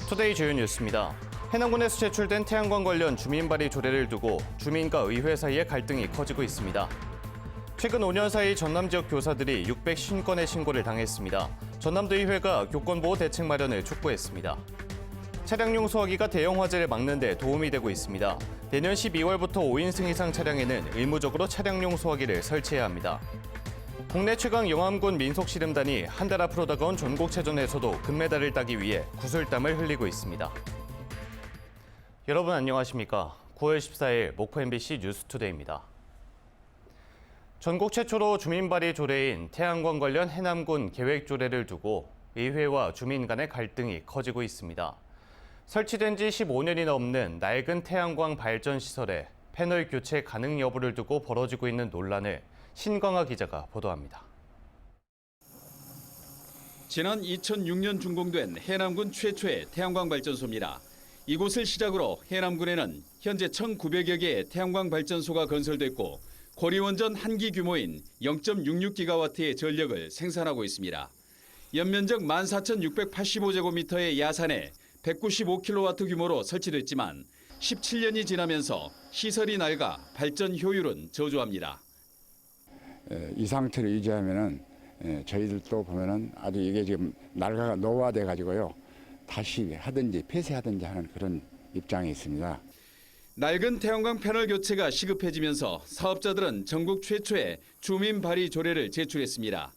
투데이 주요 뉴스입니다. 해남군에서 제출된 태양광 관련 주민 발의 조례를 두고 주민과 의회 사이에 갈등이 커지고 있습니다. 최근 5년 사이 전남 지역 교사들이 650건의 신고를 당했습니다. 전남도의회가 교권보호 대책 마련을 촉구했습니다. 차량용 소화기가 대형 화재를 막는 데 도움이 되고 있습니다. 내년 12월부터 5인승 이상 차량에는 의무적으로 차량용 소화기를 설치해야 합니다. 국내 최강 영암군 민속씨름단이 한 달 앞으로 다가온 전국체전에서도 금메달을 따기 위해 구슬땀을 흘리고 있습니다. 여러분 안녕하십니까? 9월 14일 목포 MBC 뉴스투데이입니다. 전국 최초로 주민 발의 조례인 태양광 관련 해남군 계획 조례를 두고 의회와 주민 간의 갈등이 커지고 있습니다. 설치된 지 15년이 넘는 낡은 태양광 발전 시설에 패널 교체 가능 여부를 두고 벌어지고 있는 논란을 신광하 기자가 보도합니다. 지난 2006년 준공된 해남군 최초의 태양광 발전소입니다. 이곳을 시작으로 해남군에는 현재 1,900여 개의 태양광 발전소가 건설됐고 고리원전 한 기 규모인 0.66기가와트의 전력을 생산하고 있습니다. 연면적 14,685제곱미터의 야산에 195kW 규모로 설치됐지만 17년이 지나면서 시설이 낡아 발전 효율은 저조합니다. 이 상태를 유지하면은 저희들도 보면은 아주 이게 지금 낡아가 노화돼 가지고요 다시 하든지 폐쇄하든지 하는 그런 입장이 있습니다. 낡은 태양광 패널 교체가 시급해지면서 사업자들은 전국 최초의 주민 발의 조례를 제출했습니다.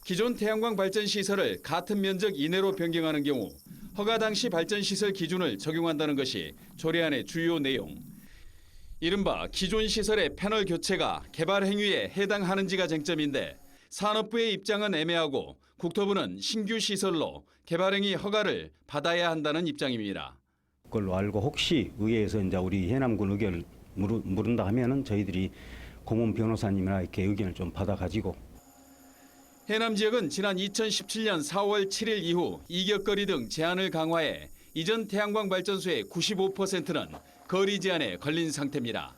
기존 태양광 발전 시설을 같은 면적 이내로 변경하는 경우 허가 당시 발전 시설 기준을 적용한다는 것이 조례안의 주요 내용. 이른바 기존 시설의 패널 교체가 개발 행위에 해당하는지가 쟁점인데 산업부의 입장은 애매하고 국토부는 신규 시설로 개발 행위 허가를 받아야 한다는 입장입니다. 그걸로 알고 혹시 의회에서 이제 우리 해남군 의견을 물은다 하면은 저희들이 고문 변호사님이나 이렇게 의견을 좀 받아가지고. 해남 지역은 지난 2017년 4월 7일 이후 이격거리 등 제한을 강화해 이전 태양광 발전소의 95%는 거리 제한에 걸린 상태입니다.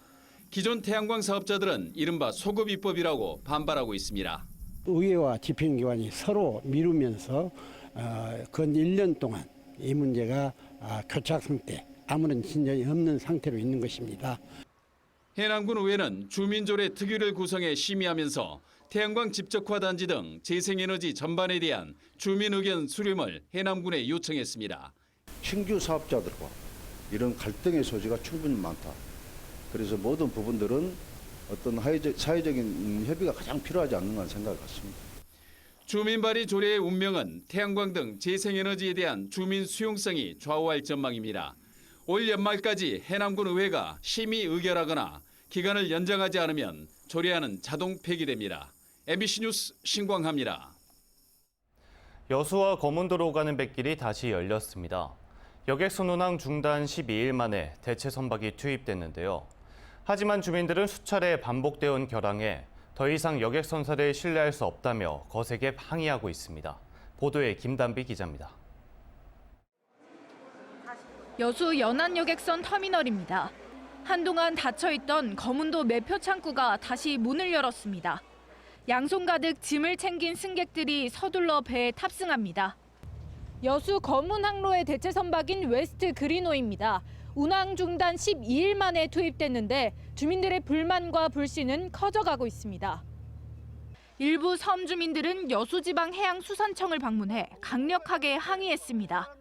기존 태양광 사업자들은 이른바 소급 입법이라고 반발하고 있습니다. 의회와 집행기관이 서로 미루면서 근 1년 동안 이 문제가 교착 상태, 아무런 진전이 없는 상태로 있는 것입니다. 해남군 의회는 주민조례 특위를 구성해 심의하면서 태양광 집적화 단지 등 재생에너지 전반에 대한 주민 의견 수렴을 해남군에 요청했습니다. 신규 사업자들과 이런 갈등의 소지가 충분히 많다. 그래서 모든 부분들은 어떤 사회적인 협의가 가장 필요하지 않는가 생각을 갖습니다. 주민 발의 조례의 운명은 태양광 등 재생에너지에 대한 주민 수용성이 좌우할 전망입니다. 올 연말까지 해남군 의회가 심의 의결하거나 기간을 연장하지 않으면 조례안은 자동 폐기됩니다. MBC 뉴스 신광하입니다. 여수와 거문도로 가는 뱃길이 다시 열렸습니다. 여객선 운항 중단 12일 만에 대체 선박이 투입됐는데요. 하지만 주민들은 수차례 반복되어 온 결항에 더 이상 여객선사를 신뢰할 수 없다며 거세게 항의하고 있습니다. 보도에 김단비 기자입니다. 여수 연안여객선 터미널입니다. 한동안 닫혀있던 거문도 매표 창구가 다시 문을 열었습니다. 양손 가득 짐을 챙긴 승객들이 서둘러 배에 탑승합니다. 여수 거문 항로의 대체 선박인 웨스트 그리노입니다. 운항 중단 12일 만에 투입됐는데 주민들의 불만과 불신은 커져가고 있습니다. 일부 섬 주민들은 여수지방해양수산청을 방문해 강력하게 항의했습니다.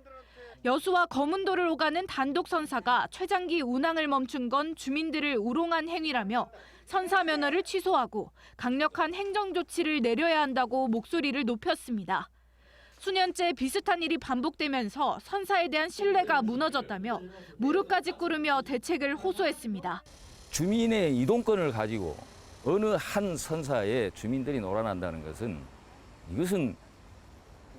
여수와 거문도를 오가는 단독 선사가 최장기 운항을 멈춘 건 주민들을 우롱한 행위라며 선사 면허를 취소하고 강력한 행정 조치를 내려야 한다고 목소리를 높였습니다. 수년째 비슷한 일이 반복되면서 선사에 대한 신뢰가 무너졌다며 무릎까지 꿇으며 대책을 호소했습니다. 주민의 이동권을 가지고 어느 한 선사에 주민들이 놀아난다는 것은 이것은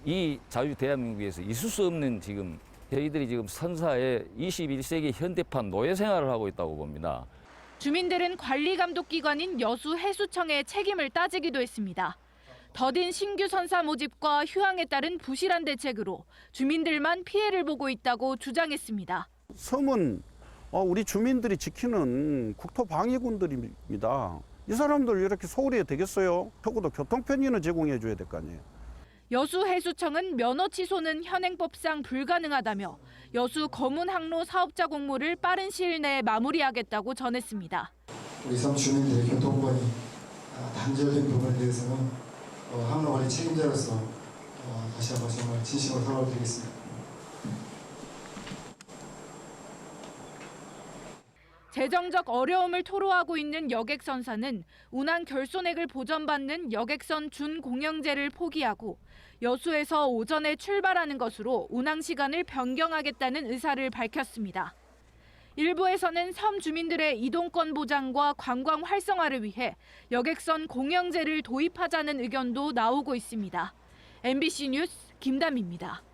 이 자유 대한민국에서 있을 수 없는 지금 저희들이 지금 선사에 21세기 현대판 노예 생활을 하고 있다고 봅니다. 주민들은 관리감독기관인 여수해수청의 책임을 따지기도 했습니다. 더딘 신규 선사 모집과 휴항에 따른 부실한 대책으로 주민들만 피해를 보고 있다고 주장했습니다. 섬은 우리 주민들이 지키는 국토방위군들입니다. 이 사람들 이렇게 소홀히 되겠어요? 적어도 교통편의는 제공해 줘야 될 거 아니에요. 여수해수청은 면허 취소는 현행법상 불가능하다며 여수 검은 항로 사업자 공모를 빠른 시일 내에 마무리하겠다고 전했습니다. 우리 섬 주민들의 교통권이 단절된 부분에 대해서는 항로관리 책임자로서 다시 한번 정말 진심으로 사과드리겠습니다. 재정적 어려움을 토로하고 있는 여객선사는 운항 결손액을 보전받는 여객선 준공영제를 포기하고 여수에서 오전에 출발하는 것으로 운항 시간을 변경하겠다는 의사를 밝혔습니다. 일부에서는 섬 주민들의 이동권 보장과 관광 활성화를 위해 여객선 공영제를 도입하자는 의견도 나오고 있습니다. MBC 뉴스 김담입니다.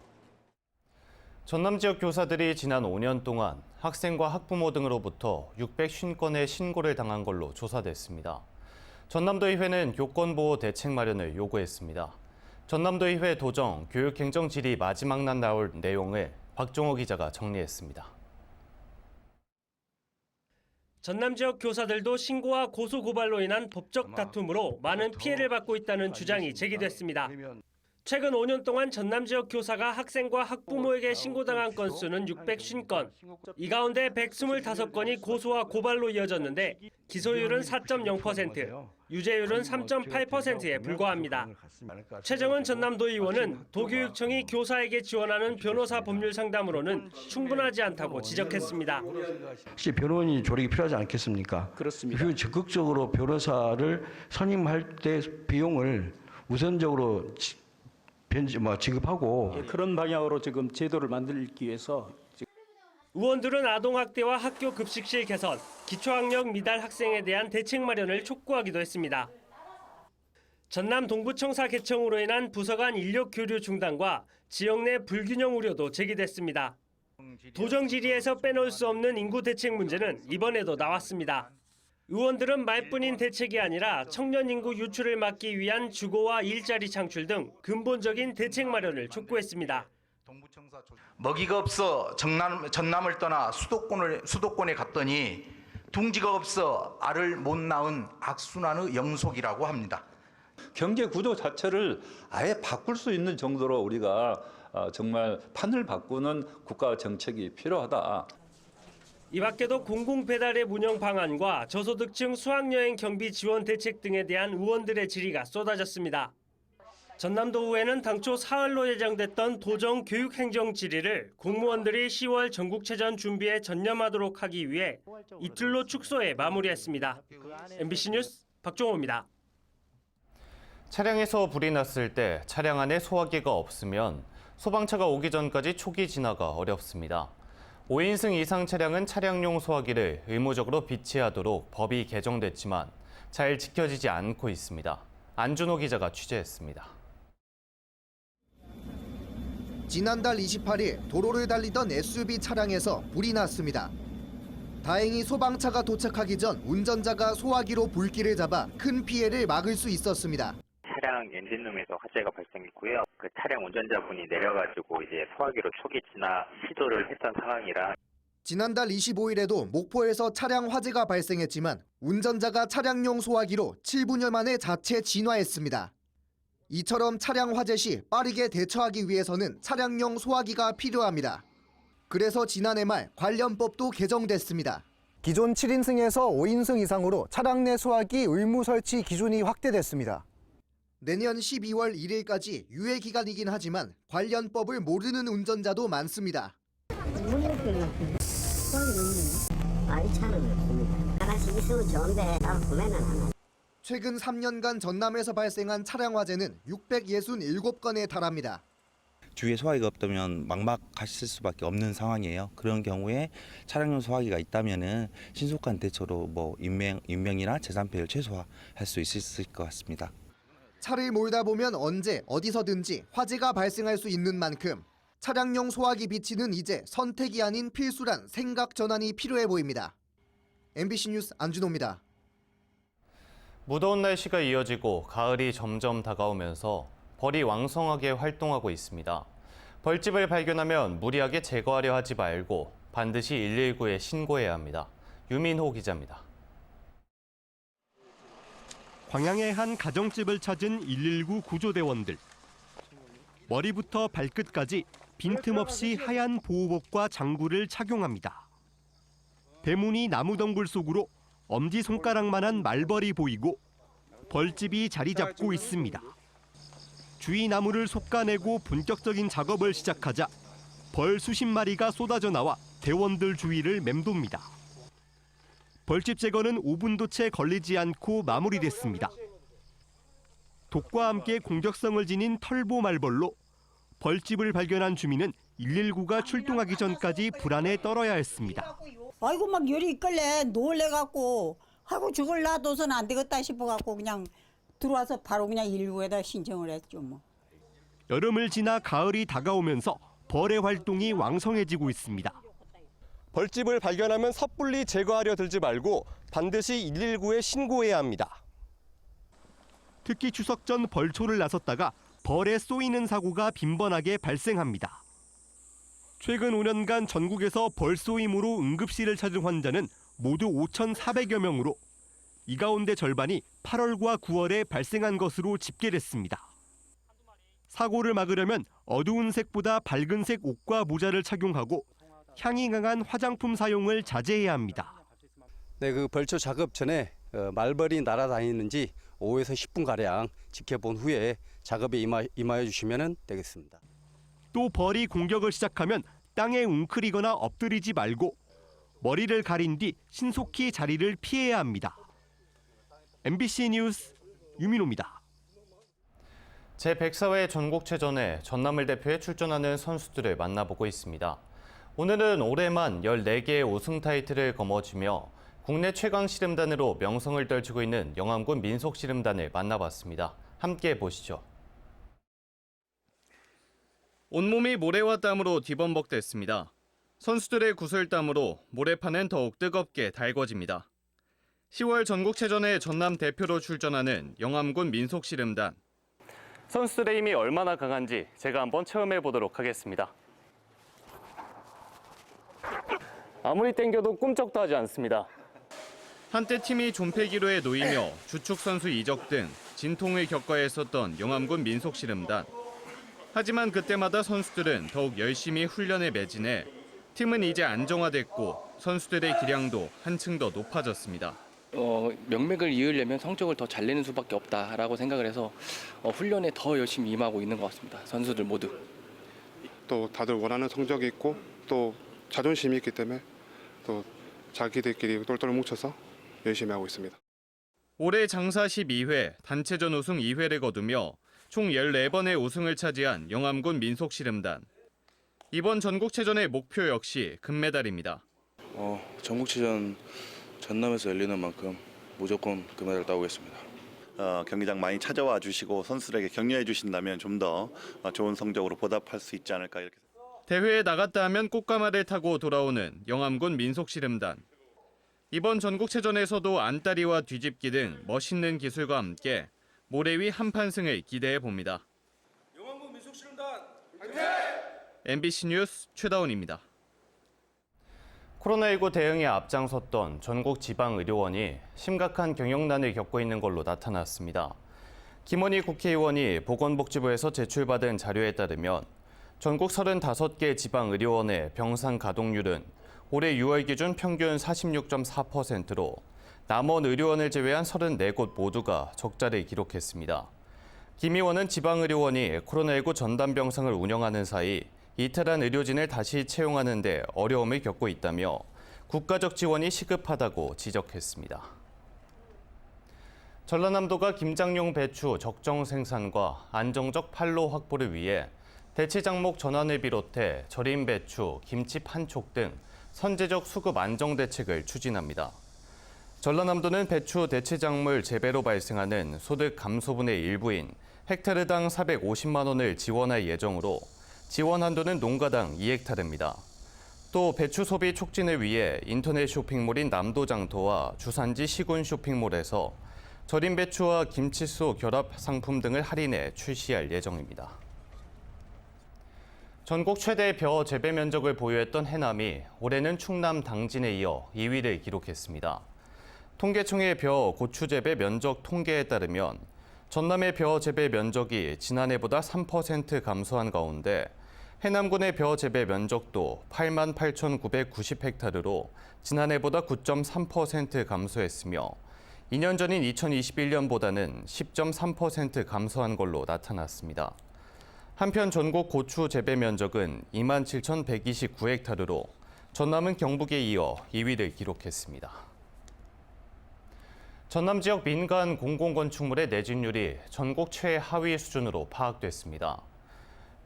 전남 지역 교사들이 지난 5년 동안 학생과 학부모 등으로부터 650건의 신고를 당한 걸로 조사됐습니다. 전남도의회는 교권보호 대책 마련을 요구했습니다. 전남도의회 도정 교육행정 질의 마지막 날 나올 내용을 박종호 기자가 정리했습니다. 전남 지역 교사들도 신고와 고소 고발로 인한 법적 다툼으로 많은 피해를 받고 있다는 주장이 제기됐습니다. 최근 5년 동안 전남 지역 교사가 학생과 학부모에게 신고당한 건수는 650건. 이 가운데 125건이 고소와 고발로 이어졌는데 기소율은 4.0%, 유죄율은 3.8%에 불과합니다. 최정은 전남도의원은 도교육청이 교사에게 지원하는 변호사 법률 상담으로는 충분하지 않다고 지적했습니다. 혹시 변호인이 조력이 필요하지 않겠습니까? 그렇습니다. 그리고 적극적으로 변호사를 선임할 때 비용을 우선적으로 지급하고 그런 방향으로 지금 제도를 만들기 위해서 의원들은 아동학대와 학교 급식실 개선, 기초학력 미달 학생에 대한 대책 마련을 촉구하기도 했습니다. 전남 동부청사 개청으로 인한 부서 간 인력 교류 중단과 지역 내 불균형 우려도 제기됐습니다. 도정 질의에서 빼놓을 수 없는 인구 대책 문제는 이번에도 나왔습니다. 의원들은 말뿐인 대책이 아니라 청년 인구 유출을 막기 위한 주거와 일자리 창출 등 근본적인 대책 마련을 촉구했습니다. 먹이가 없어 전남을 떠나 수도권에 갔더니 둥지가 없어 알을 못 낳은 악순환의 영속이라고 합니다. 경제 구조 자체를 아예 바꿀 수 있는 정도로 우리가 정말 판을 바꾸는 국가 정책이 필요하다. 이 밖에도 공공배달앱 운영 방안과 저소득층 수학여행 경비 지원 대책 등에 대한 의원들의 질의가 쏟아졌습니다. 전남도의회는 당초 사흘로 예정됐던 도정 교육행정 질의를 공무원들이 10월 전국체전 준비에 전념하도록 하기 위해 이틀로 축소해 마무리했습니다. MBC 뉴스 박종호입니다. 차량에서 불이 났을 때 차량 안에 소화기가 없으면 소방차가 오기 전까지 초기 진화가 어렵습니다. 5인승 이상 차량은 차량용 소화기를 의무적으로 비치하도록 법이 개정됐지만 잘 지켜지지 않고 있습니다. 안준호 기자가 취재했습니다. 지난달 28일 도로를 달리던 SUV 차량에서 불이 났습니다. 다행히 소방차가 도착하기 전 운전자가 소화기로 불길을 잡아 큰 피해를 막을 수 있었습니다. 차량 엔진룸에서 화재가 발생했고요. 그 차량 운전자분이 내려가지고 이제 소화기로 초기 진화 시도를 했던 상황이라. 지난달 25일에도 목포에서 차량 화재가 발생했지만 운전자가 차량용 소화기로 7분여 만에 자체 진화했습니다. 이처럼 차량 화재 시 빠르게 대처하기 위해서는 차량용 소화기가 필요합니다. 그래서 지난해 말 관련법도 개정됐습니다. 기존 7인승에서 5인승 이상으로 차량 내 소화기 의무 설치 기준이 확대됐습니다. 내년 12월 1일까지 유예 기간이긴 하지만 관련법을 모르는 운전자도 많습니다. 최근 3년간 전남에서 발생한 차량 화재는 667건에 달합니다. 주위에 소화기가 없다면 막막하실 수밖에 없는 상황이에요. 그런 경우에 차량용 소화기가 있다면은 신속한 대처로 인명이나 재산 피해를 최소화할 수 있을 것 같습니다. 차를 몰다 보면 언제 어디서든지 화재가 발생할 수 있는 만큼 차량용 소화기 비치는 이제 선택이 아닌 필수란 생각 전환이 필요해 보입니다. MBC 뉴스 안준호입니다. 무더운 날씨가 이어지고 가을이 점점 다가오면서 벌이 왕성하게 활동하고 있습니다. 벌집을 발견하면 무리하게 제거하려 하지 말고 반드시 119에 신고해야 합니다. 유민호 기자입니다. 광양의 한 가정집을 찾은 119 구조대원들. 머리부터 발끝까지 빈틈없이 하얀 보호복과 장구를 착용합니다. 대문이 나무덩굴 속으로 엄지손가락만한 말벌이 보이고 벌집이 자리 잡고 있습니다. 주위 나무를 솎아내고 본격적인 작업을 시작하자 벌 수십 마리가 쏟아져 나와 대원들 주위를 맴돕니다. 벌집 제거는 5분도 채 걸리지 않고 마무리됐습니다. 독과 함께 공격성을 지닌 털보 말벌로 벌집을 발견한 주민은 119가 출동하기 전까지 불안에 떨어야 했습니다. 아이고 막 열이 있길래 놀래갖고 하고 저걸 놔둬서는 안 되겠다 싶어갖고 그냥 들어와서 바로 그냥 119에다 신청을 했죠 뭐. 여름을 지나 가을이 다가오면서 벌의 활동이 왕성해지고 있습니다. 벌집을 발견하면 섣불리 제거하려 들지 말고 반드시 119에 신고해야 합니다. 특히 추석 전 벌초를 나섰다가 벌에 쏘이는 사고가 빈번하게 발생합니다. 최근 5년간 전국에서 벌 쏘임으로 응급실을 찾은 환자는 모두 5,400여 명으로 이 가운데 절반이 8월과 9월에 발생한 것으로 집계됐습니다. 사고를 막으려면 어두운 색보다 밝은 색 옷과 모자를 착용하고 향이 강한 화장품 사용을 자제해야 합니다. 네, 그 벌초 작업 전에 말벌이 날아다니는지 5에서 10분 가량 지켜본 후에 작업에 임하여 주시면 되겠습니다. 또 벌이 공격을 시작하면 땅에 웅크리거나 엎드리지 말고 머리를 가린 뒤 신속히 자리를 피해야 합니다. MBC 뉴스 유민호입니다. 제104회 전국체전에 전남을 대표해 출전하는 선수들을 만나보고 있습니다. 오늘은 올해만 14개의 우승 타이틀을 거머쥐며 국내 최강 씨름단으로 명성을 떨치고 있는 영암군 민속씨름단을 만나봤습니다. 함께 보시죠. 온몸이 모래와 땀으로 뒤범벅됐습니다. 선수들의 구슬땀으로 모래판은 더욱 뜨겁게 달궈집니다. 10월 전국체전에 전남 대표로 출전하는 영암군 민속씨름단. 선수들의 힘이 얼마나 강한지 제가 한번 체험해 보도록 하겠습니다. 아무리 땡겨도 꿈쩍도 하지 않습니다. 한때 팀이 존폐기로에 놓이며 주축 선수 이적 등 진통을 겪어야 했었던 영암군 민속씨름단. 하지만 그때마다 선수들은 더욱 열심히 훈련에 매진해 팀은 이제 안정화됐고 선수들의 기량도 한층 더 높아졌습니다. 명맥을 이으려면 성적을 더 잘 내는 수밖에 없다라고 생각을 해서 훈련에 더 열심히 임하고 있는 것 같습니다. 선수들 모두. 또 다들 원하는 성적이 있고 또 자존심이 있기 때문에 또 자기들끼리 똘똘 뭉쳐서 열심히 하고 있습니다. 올해 장사 12회, 단체전 우승 2회를 거두며 총 14번의 우승을 차지한 영암군 민속씨름단. 이번 전국체전의 목표 역시 금메달입니다. 전국체전 전남에서 열리는 만큼 무조건 금메달 따오겠습니다. 경기장 많이 찾아와 주시고 선수들에게 격려해 주신다면 좀 더 좋은 성적으로 보답할 수 있지 않을까 이렇게. 대회에 나갔다 하면 꽃가마를 타고 돌아오는 영암군 민속씨름단. 이번 전국체전에서도 안다리와 뒤집기 등 멋있는 기술과 함께 모래 위 한판승을 기대해 봅니다. 영암군 민속씨름단 화이팅! MBC 뉴스 최다운입니다. 코로나19 대응에 앞장섰던 전국 지방의료원이 심각한 경영난을 겪고 있는 걸로 나타났습니다. 김원희 국회의원이 보건복지부에서 제출받은 자료에 따르면 전국 35개 지방의료원의 병상 가동률은 올해 6월 기준 평균 46.4%로 남원 의료원을 제외한 34곳 모두가 적자를 기록했습니다. 김 의원은 지방의료원이 코로나19 전담 병상을 운영하는 사이 이탈한 의료진을 다시 채용하는 데 어려움을 겪고 있다며 국가적 지원이 시급하다고 지적했습니다. 전라남도가 김장용 배추 적정 생산과 안정적 판로 확보를 위해 대체작목 전환을 비롯해 절임 배추, 김치 판촉 등 선제적 수급 안정 대책을 추진합니다. 전라남도는 배추 대체작물 재배로 발생하는 소득 감소분의 일부인 헥타르당 450만 원을 지원할 예정으로 지원 한도는 농가당 2헥타르입니다. 또 배추 소비 촉진을 위해 인터넷 쇼핑몰인 남도장터와 주산지 시군 쇼핑몰에서 절임 배추와 김치수 결합 상품 등을 할인해 출시할 예정입니다. 전국 최대 벼 재배 면적을 보유했던 해남이 올해는 충남 당진에 이어 2위를 기록했습니다. 통계청의 벼 고추 재배 면적 통계에 따르면 전남의 벼 재배 면적이 지난해보다 3% 감소한 가운데 해남군의 벼 재배 면적도 88,990헥타르로 지난해보다 9.3% 감소했으며 2년 전인 2021년보다는 10.3% 감소한 걸로 나타났습니다. 한편 전국 고추 재배 면적은 27,129헥타르로 전남은 경북에 이어 2위를 기록했습니다. 전남 지역 민간 공공건축물의 내진율이 전국 최하위 수준으로 파악됐습니다.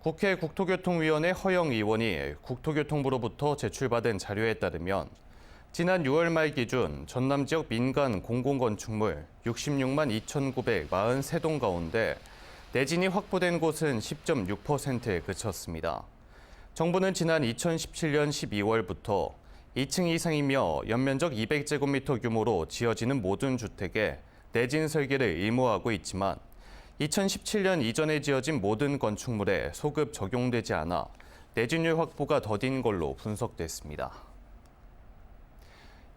국회 국토교통위원회 허영 의원이 국토교통부로부터 제출받은 자료에 따르면 지난 6월 말 기준 전남 지역 민간 공공건축물 66만 2,943동 가운데 내진이 확보된 곳은 10.6%에 그쳤습니다. 정부는 지난 2017년 12월부터 2층 이상이며 연면적 200제곱미터 규모로 지어지는 모든 주택에 내진 설계를 의무화하고 있지만 2017년 이전에 지어진 모든 건축물에 소급 적용되지 않아 내진율 확보가 더딘 걸로 분석됐습니다.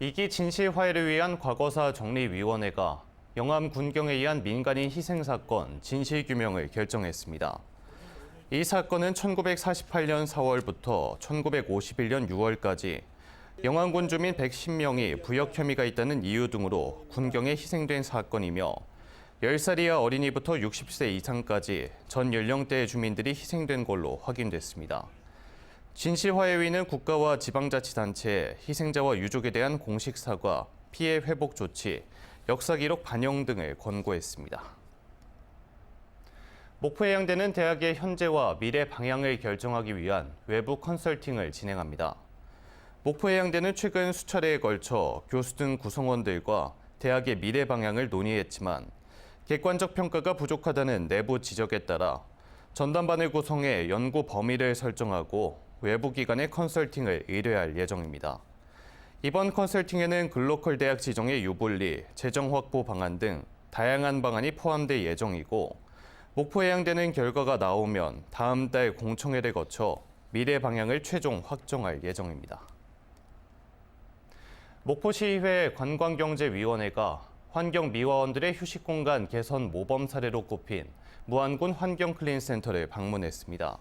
이기 진실 화해를 위한 과거사 정리위원회가 영암 군경에 의한 민간인 희생 사건 진실 규명을 결정했습니다. 이 사건은 1948년 4월부터 1951년 6월까지 영암군 주민 110명이 부역 혐의가 있다는 이유 등으로 군경에 희생된 사건이며 10살 이하 어린이부터 60세 이상까지 전 연령대의 주민들이 희생된 걸로 확인됐습니다. 진실화해위는 국가와 지방자치단체에 희생자와 유족에 대한 공식 사과, 피해 회복 조치, 역사 기록 반영 등을 권고했습니다. 목포해양대는 대학의 현재와 미래 방향을 결정하기 위한 외부 컨설팅을 진행합니다. 목포해양대는 최근 수차례에 걸쳐 교수 등 구성원들과 대학의 미래 방향을 논의했지만 객관적 평가가 부족하다는 내부 지적에 따라 전담반을 구성해 연구 범위를 설정하고 외부 기관의 컨설팅을 의뢰할 예정입니다. 이번 컨설팅에는 글로컬 대학 지정의 유불리, 재정 확보 방안 등 다양한 방안이 포함될 예정이고 목포해양대는 결과가 나오면 다음 달 공청회를 거쳐 미래 방향을 최종 확정할 예정입니다. 목포시의회 관광경제위원회가 환경미화원들의 휴식공간 개선 모범 사례로 꼽힌 무안군 환경클린센터를 방문했습니다.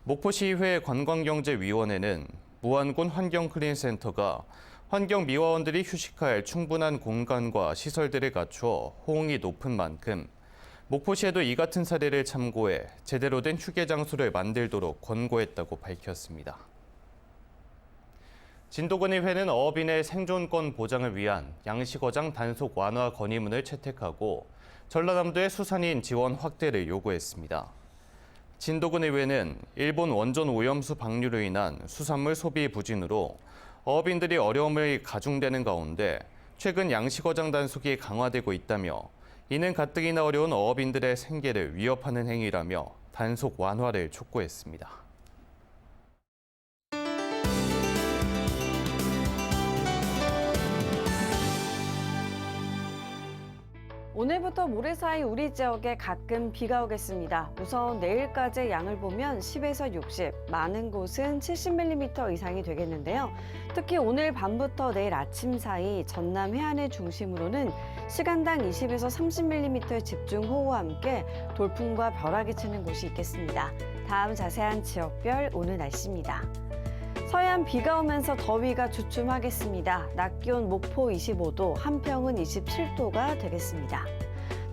목포시의회 관광경제위원회는 무안군 환경클린센터가 환경미화원들이 휴식할 충분한 공간과 시설들을 갖추어 호응이 높은 만큼 목포시에도 이 같은 사례를 참고해 제대로 된 휴게 장소를 만들도록 권고했다고 밝혔습니다. 진도군의회는 어업인의 생존권 보장을 위한 양식어장 단속 완화 건의문을 채택하고 전라남도의 수산인 지원 확대를 요구했습니다. 진도군의회는 일본 원전 오염수 방류로 인한 수산물 소비 부진으로 어업인들이 어려움을 가중되는 가운데 최근 양식어장 단속이 강화되고 있다며 이는 가뜩이나 어려운 어업인들의 생계를 위협하는 행위라며 단속 완화를 촉구했습니다. 오늘부터 모레 사이 우리 지역에 가끔 비가 오겠습니다. 우선 내일까지 양을 보면 10에서 60, 많은 곳은 70mm 이상이 되겠는데요. 특히 오늘 밤부터 내일 아침 사이 전남 해안을 중심으로는 시간당 20에서 30mm의 집중호우와 함께 돌풍과 벼락이 치는 곳이 있겠습니다. 다음 자세한 지역별 오늘 날씨입니다. 서해안 비가 오면서 더위가 주춤하겠습니다. 낮 기온 목포 25도, 한평은 27도가 되겠습니다.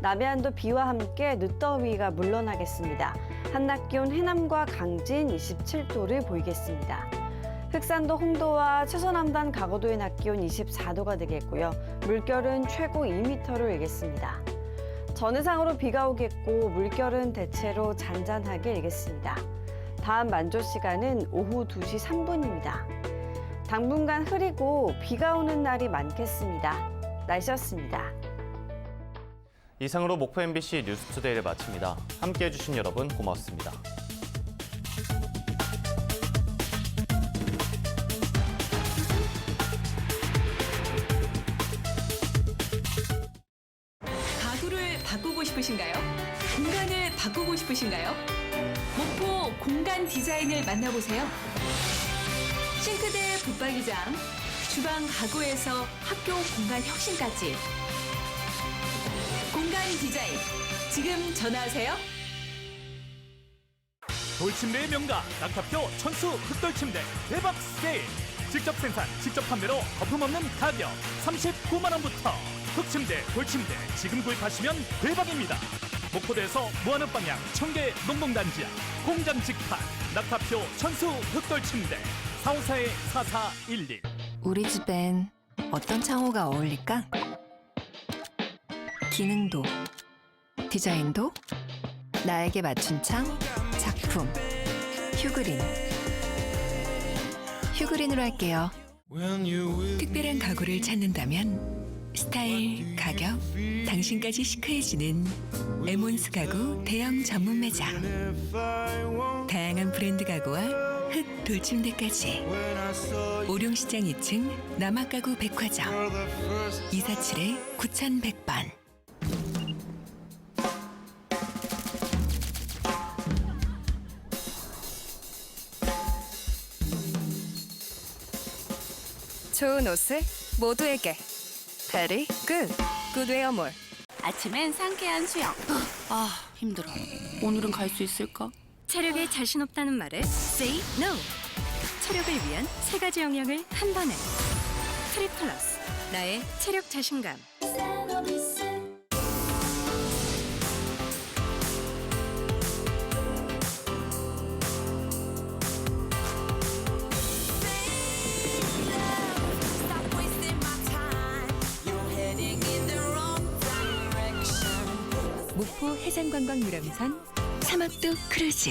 남해안도 비와 함께 늦더위가 물러나겠습니다. 한낮 기온 해남과 강진 27도를 보이겠습니다. 흑산도 홍도와 최서남단 가거도의 낮 기온 24도가 되겠고요. 물결은 최고 2m를 일겠습니다. 전해상으로 비가 오겠고 물결은 대체로 잔잔하게 일겠습니다. 다음 만조 시간은 오후 2시 3분입니다. 당분간 흐리고 비가 오는 날이 많겠습니다. 날씨였습니다. 이상으로 목포 MBC 뉴스투데이를 마칩니다. 함께해 주신 여러분 고맙습니다. 가구를 바꾸고 싶으신가요? 공간을 바꾸고 싶으신가요? 목포 공간 디자인을 만나보세요. 싱크대 붙박이장, 주방 가구에서 학교 공간 혁신까지 공간 공간 디자인. 지금 전화하세요. 돌침대의 명가 낙타표 천수 흑돌침대 대박 세일. 직접 생산, 직접 판매로 거품 없는 가격 39만 원부터. 흑침대, 돌침대 지금 구입하시면 대박입니다. 목포대에서 무한읍 방향 청계 농농단지야 공장 직판 낙타표 천수 흑돌침대 454-4411. 우리 집엔 어떤 창호가 어울릴까? 기능도, 디자인도 나에게 맞춘 창, 작품. 휴그린. 휴그린으로 할게요. 특별한 가구를 찾는다면 스타일, 가격, 당신까지 시크해지는 에몬스 가구 대형 전문 매장. 다양한 브랜드 가구와 흑 돌침대까지. 오룡시장 2층 남학가구 백화점 247-9100번. 좋은 옷을 모두에게. 베리 굿. 굿웨어몰. 아침엔 상쾌한 수영. 힘들어. 오늘은 갈 수 있을까? 체력에 자신 없다는 말에 Say No. 체력을 위한 3가지 영양을 한 번에. 트리플러스. 나의 체력 자신감. 목포 해상관광 유람선 사막도 크루즈.